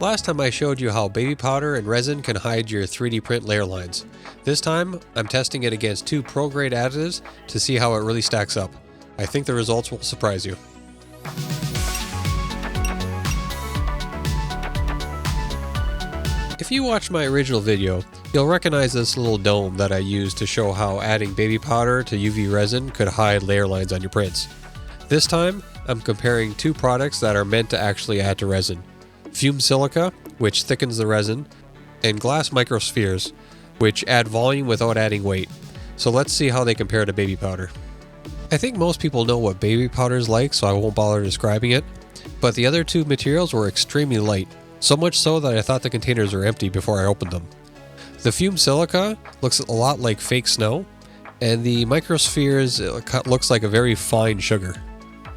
Last time I showed you how baby powder and resin can hide your 3D print layer lines. This time, I'm testing it against 2 pro-grade additives to see how it really stacks up. I think the results will surprise you. If you watched my original video, you'll recognize this little dome that I used to show how adding baby powder to UV resin could hide layer lines on your prints. This time, I'm comparing 2 products that are meant to actually add to resin. Fumed Silica, which thickens the resin, and glass MicroSpheres, which add volume without adding weight. So let's see how they compare to baby powder. I think most people know what baby powder is like, so I won't bother describing it, but the other 2 materials were extremely light, so much so that I thought the containers were empty before I opened them. The Fumed Silica looks a lot like fake snow, and the MicroSpheres looks like a very fine sugar.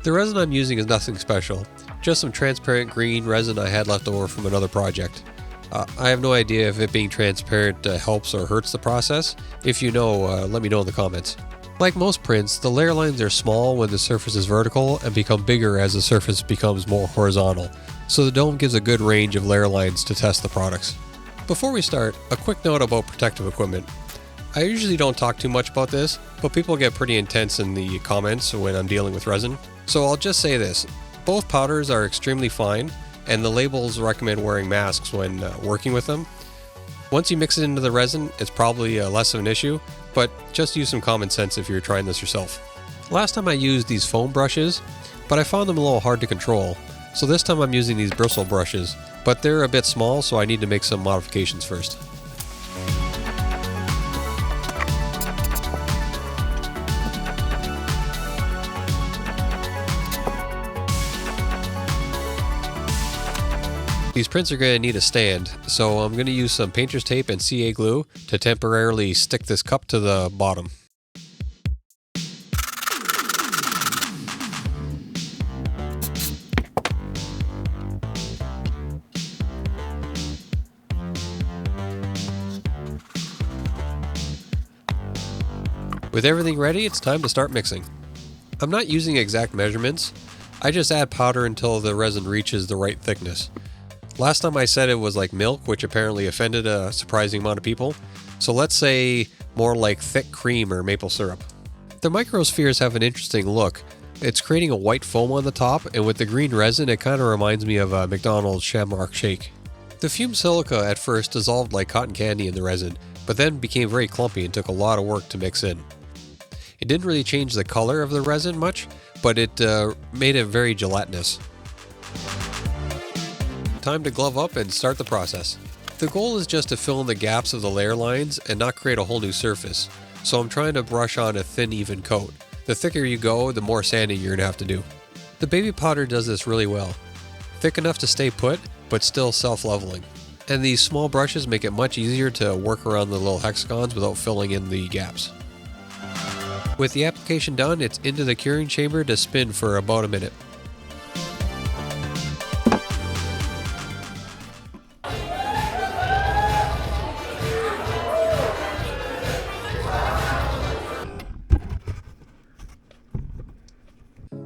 The resin I'm using is nothing special, just some transparent green resin I had left over from another project. I have no idea if it being transparent helps or hurts the process. If you know, let me know in the comments. Like most prints, the layer lines are small when the surface is vertical and become bigger as the surface becomes more horizontal, so the dome gives a good range of layer lines to test the products. Before we start, a quick note about protective equipment. I usually don't talk too much about this, but people get pretty intense in the comments when I'm dealing with resin. So I'll just say this. Both powders are extremely fine, and the labels recommend wearing masks when working with them. Once you mix it into the resin, it's probably less of an issue, but just use some common sense if you're trying this yourself. Last time I used these foam brushes, but I found them a little hard to control, so this time I'm using these bristle brushes, but they're a bit small, so I need to make some modifications first. These prints are going to need a stand, so I'm going to use some painter's tape and CA glue to temporarily stick this cup to the bottom. With everything ready, it's time to start mixing. I'm not using exact measurements, I just add powder until the resin reaches the right thickness. Last time I said it was like milk, which apparently offended a surprising amount of people, so let's say more like thick cream or maple syrup. The MicroSpheres have an interesting look. It's creating a white foam on the top, and with the green resin it kind of reminds me of a McDonald's Shamrock Shake. The Fumed Silica at first dissolved like cotton candy in the resin, but then became very clumpy and took a lot of work to mix in. It didn't really change the color of the resin much, but it made it very gelatinous. Time to glove up and start the process. The goal is just to fill in the gaps of the layer lines and not create a whole new surface, so I'm trying to brush on a thin, even coat. The thicker you go, the more sanding you're going to have to do. The baby powder does this really well. Thick enough to stay put, but still self-leveling. And these small brushes make it much easier to work around the little hexagons without filling in the gaps. With the application done, it's into the curing chamber to spin for about a minute.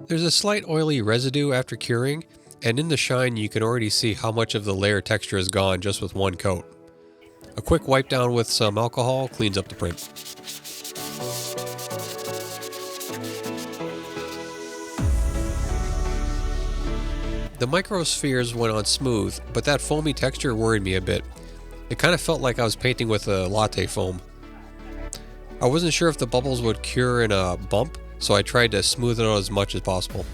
There's a slight oily residue after curing, and in the shine you can already see how much of the layer texture is gone just with one coat. A quick wipe down with some alcohol cleans up the print. The MicroSpheres went on smooth, but that foamy texture worried me a bit. It kind of felt like I was painting with a latte foam. I wasn't sure if the bubbles would cure in a bump, so I tried to smooth it out as much as possible.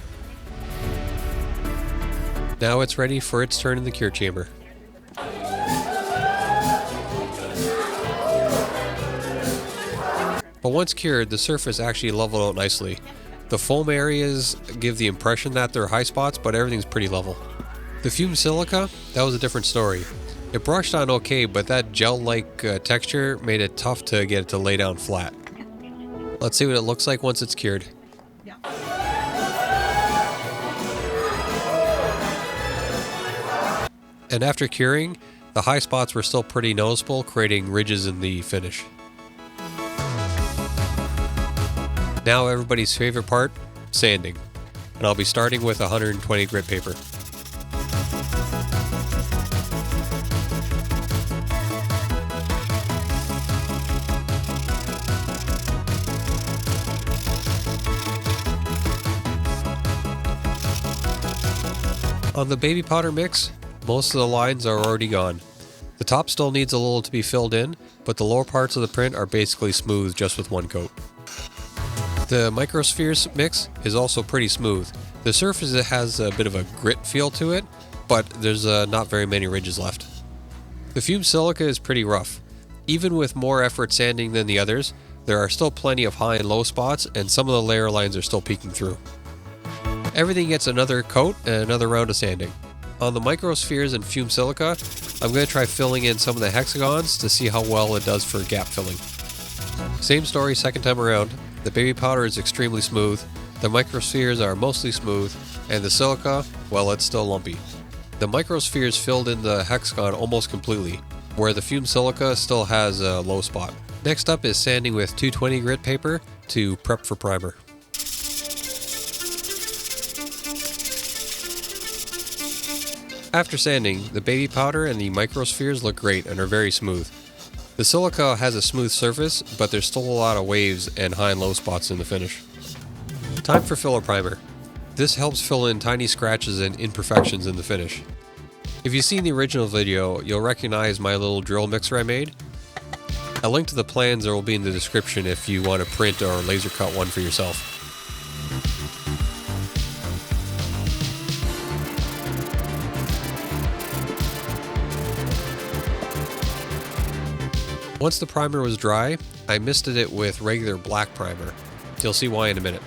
Now it's ready for its turn in the cure chamber. But once cured, the surface actually leveled out nicely. The foam areas give the impression that they're high spots, but everything's pretty level. The Fumed Silica, that was a different story. It brushed on okay, but that gel-like texture made it tough to get it to lay down flat. Let's see what it looks like once it's cured. And after curing, the high spots were still pretty noticeable, creating ridges in the finish. Now everybody's favorite part, sanding. And I'll be starting with 120 grit paper. On the baby powder mix, most of the lines are already gone. The top still needs a little to be filled in, but the lower parts of the print are basically smooth just with one coat. The MicroSpheres mix is also pretty smooth. The surface has a bit of a grit feel to it, but there's not very many ridges left. The Fumed Silica is pretty rough. Even with more effort sanding than the others, there are still plenty of high and low spots, and some of the layer lines are still peeking through. Everything gets another coat and another round of sanding. On the MicroSpheres and Fumed Silica, I'm going to try filling in some of the hexagons to see how well it does for gap filling. Same story second time around. The baby powder is extremely smooth, the MicroSpheres are mostly smooth, and the silica, well, it's still lumpy. The MicroSpheres filled in the hexagon almost completely, where the Fumed Silica still has a low spot. Next up is sanding with 220 grit paper to prep for primer. After sanding, the baby powder and the MicroSpheres look great and are very smooth. The silica has a smooth surface, but there's still a lot of waves and high and low spots in the finish. Time for filler primer. This helps fill in tiny scratches and imperfections in the finish. If you've seen the original video, you'll recognize my little drill mixer I made. A link to the plans will be in the description if you want to print or laser cut one for yourself. Once the primer was dry, I misted it with regular black primer. You'll see why in a minute.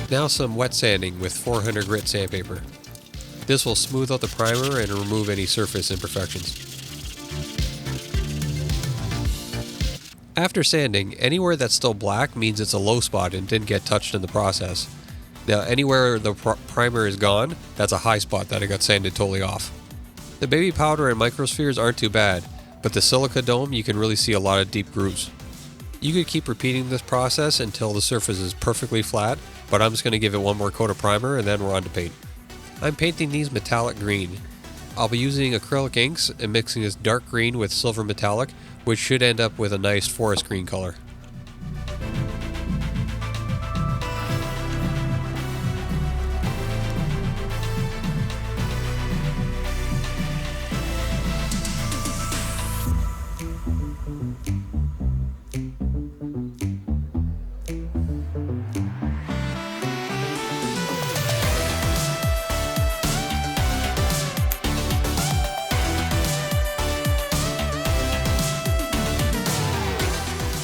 Now some wet sanding with 400 grit sandpaper. This will smooth out the primer and remove any surface imperfections. After sanding, anywhere that's still black means it's a low spot and didn't get touched in the process. Now anywhere the primer is gone, that's a high spot that I got sanded totally off. The baby powder and MicroSpheres aren't too bad, but the silica dome you can really see a lot of deep grooves. You could keep repeating this process until the surface is perfectly flat, but I'm just going to give it one more coat of primer and then we're on to paint. I'm painting these metallic green. I'll be using acrylic inks and mixing this dark green with silver metallic, which should end up with a nice forest green color.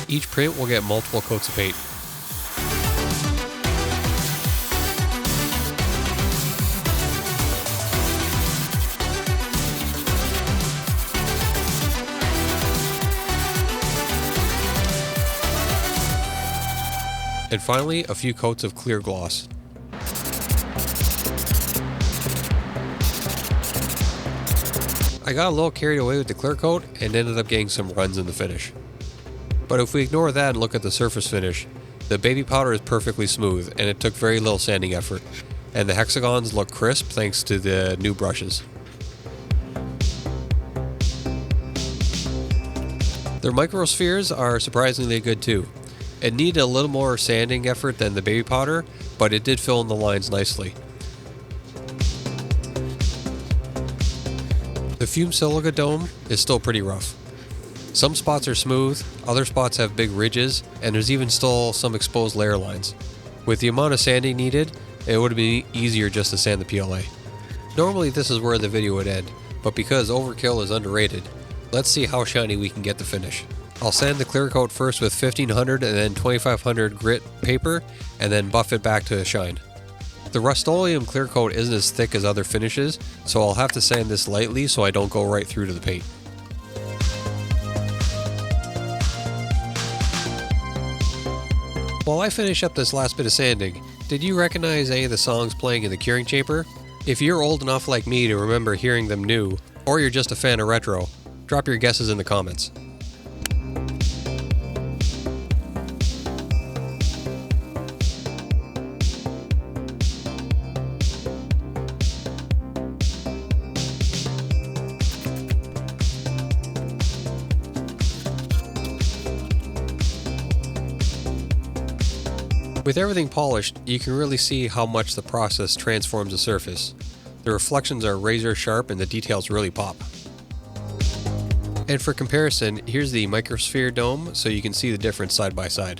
Each print will get multiple coats of paint. And finally, a few coats of clear gloss. I got a little carried away with the clear coat and ended up getting some runs in the finish. But if we ignore that and look at the surface finish, the baby powder is perfectly smooth and it took very little sanding effort, and the hexagons look crisp thanks to the new brushes. Their MicroSpheres are surprisingly good too. It needed a little more sanding effort than the baby powder, but it did fill in the lines nicely. The Fumed Silica dome is still pretty rough. Some spots are smooth, other spots have big ridges, and there's even still some exposed layer lines. With the amount of sanding needed, it would have been easier just to sand the PLA. Normally this is where the video would end, but because overkill is underrated, let's see how shiny we can get the finish. I'll sand the clear coat first with 1500 and then 2500 grit paper, and then buff it back to a shine. The Rust-Oleum clear coat isn't as thick as other finishes, so I'll have to sand this lightly so I don't go right through to the paint. While I finish up this last bit of sanding, did you recognize any of the songs playing in the curing chamber? If you're old enough like me to remember hearing them new, or you're just a fan of retro, drop your guesses in the comments. With everything polished, you can really see how much the process transforms the surface. The reflections are razor sharp and the details really pop. And for comparison, here's the MicroSphere dome so you can see the difference side by side.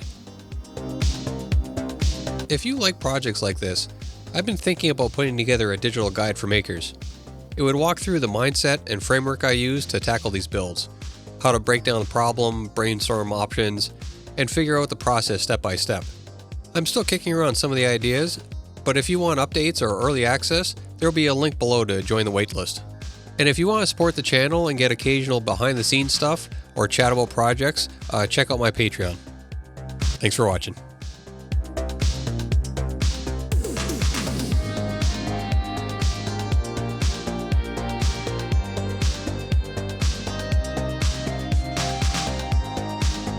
If you like projects like this, I've been thinking about putting together a digital guide for makers. It would walk through the mindset and framework I use to tackle these builds, how to break down the problem, brainstorm options, and figure out the process step by step. I'm still kicking around some of the ideas, but if you want updates or early access, there'll be a link below to join the waitlist. And if you want to support the channel and get occasional behind the scenes stuff or chat about projects, check out my Patreon. Thanks for watching.